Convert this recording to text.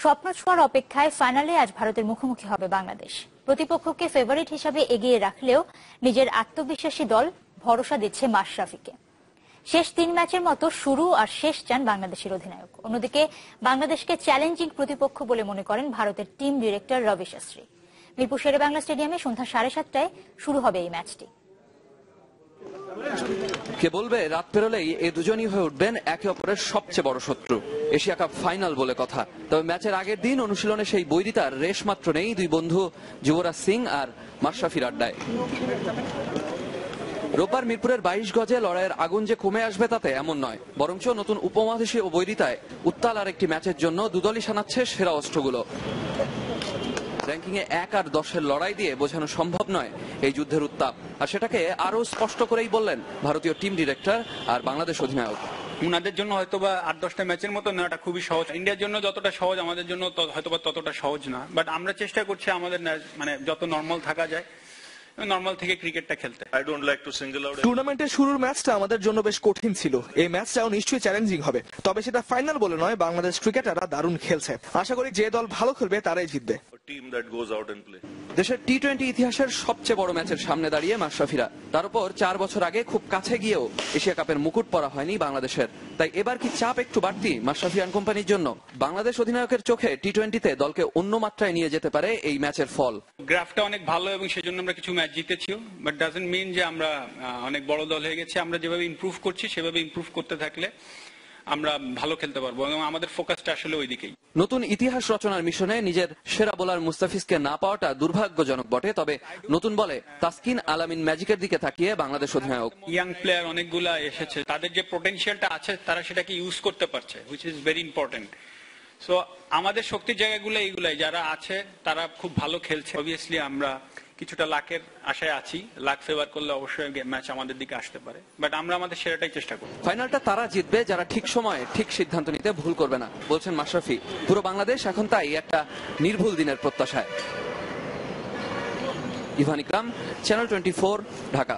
স্বপ্ন ছোঁয়ার অপেক্ষায় ফাইনালে আজ ভারতের মুখোমুখি হবে বাংলাদেশ। প্রতিপক্ষকে ফেভারিট হিসাবে এগিয়ে রাখলেও নিজের আত্মবিশ্বাসী দল ভরসা দিচ্ছে মাশরাফিকে। শেষ ৩ ম্যাচের মতো শুরু আর শেষ চান বাংলাদেশের অধিনায়ক। অন্যদিকে বাংলাদেশকে চ্যালেঞ্জিং প্রতিপক্ষ বলে মনে করেন ভারতের টিম ডিরেক্টর রবি শাস্ত্রী। মিরপুর শেরেবাংলা স্টেডিয়ামে সন্ধ্যা 7:30টায় শুরু হবে এই ম্যাচটি। কে বলবে রাত পেরোলেই এই দুজনই হয়ে উঠবেন একে অপরের সবচেয়ে বড় শত্রু। এশিয়া কাপ ফাইনাল বলে কথা। তবে ম্যাচের আগের দিন অনুশীলনে সেই বৈরিতার রেশ মাত্র নেই দুই বন্ধু যুবরাজ সিং আর মাশরাফির আড্ডায়। রোববার মিরপুরের 22 গজে লড়াইয়ের আগুন যে কমে আসবে তাতে এমন নয়, বরঞ্চ নতুন উপমহাদেশীয় বৈরিতায় উত্তাল আর একটি ম্যাচের জন্য দুদলই সানাচ্ছে সেরা অস্ত্রগুলো। র্যাঙ্কিং এ 1 আর 10-এর লড়াই দিয়ে বোঝানো সম্ভব নয় এই যুদ্ধের উত্তাপ, আর সেটাকে আরো স্পষ্ট করেই বললেন ভারতীয় টিম ডিরেক্টর আর বাংলাদেশ অধিনায়ক। উনাদের জন্য হয়তোবা 8-10টা ম্যাচের মতো না, এটা খুবই সহজ। ইন্ডিয়ার জন্য যতটা সহজ আমাদের জন্য হয়তোবা ততটা সহজ না, বাট আমরা চেষ্টা করছি আমাদের মানে যত নর্মাল থাকা যায় নর্মাল থেকে ক্রিকেটটা খেলতে। টুর্নামেন্টের শুরুর ম্যাচটা আমাদের জন্য বেশ কঠিন ছিল। এই ম্যাচটাও নিশ্চয়ই চ্যালেঞ্জিং হবে, তবে সেটা ফাইনাল বলে নয়। বাংলাদেশ ক্রিকেটাররা দারুণ খেলছে, আশা করি যে দল ভালো খেলবে তারাই জিতবে। দেশের টি-20 ইতিহাসের সবচেয়ে বড় ম্যাচের সামনে দাঁড়িয়ে মাশরাফিরা। তার উপর 4 বছর আগে খুব কাছে গিয়েও এশিয়া কাপের মুকুট পরা হয়নি বাংলাদেশের। তাই এবার কি চাপ একটু বাড়তি মাশরাফি অ্যান্ড কোম্পানির জন্য? বাংলাদেশ অধিনায়কের চোখে টি-20তে দলকে অন্য মাত্রায় নিয়ে যেতে পারে এই ম্যাচের ফল। গ্রাফটা অনেক ভালো এবং সেজন্য আমরা কিছু ম্যাচ জিতেছিও, বাট ডাজন্ট মিন যে আমরা অনেক বড় দল হয়ে গেছি। আমরা যেভাবে ইমপ্রুভ করছি সেভাবে ইমপ্রুভ করতে থাকলে আমরা ভালো খেলতে পারবো এবং আমাদের ফোকাসটা আসলে ওইদিকেই। নতুন ইতিহাস রচনার মিশনে নিজের সেরা বোলার মুস্তাফিজকে না পাওয়াটা দুর্ভাগ্যজনক বটে, তবে নতুন বলে তাসকিন আলামিন ম্যাজিকের দিকে তাকিয়ে বাংলাদেশ অধিনায়ক। ইয়াং প্লেয়ার অনেকগুলা এসেছে, তাদের যে পোটেনশিয়ালটা আছে তারা সেটাকে ইউজ করতে পারছে, which is very important. So আমাদের শক্তির জায়গাগুলো এইগুলাই, যারা আছে তারা খুব ভালো খেলছে। অবভিয়াসলি আমরা কিছুটা লাকের আশায় আছি, লাক ফেভার করলে অবশ্যই ম্যাচ আমাদের দিকে আসতে পারে, বাট আমরা আমাদের সেরাটাই চেষ্টা করব। ফাইনালটা তারা জিতবে যারা ঠিক সময়ে ঠিক সিদ্ধান্ত নিতে ভুল করবে না, বলছেন মাশরাফি। পুরো বাংলাদেশ এখন তাই একটা নির্ভুল দিনের প্রত্যাশায়। ইভান ইকরাম, চ্যানেল 24, ঢাকা।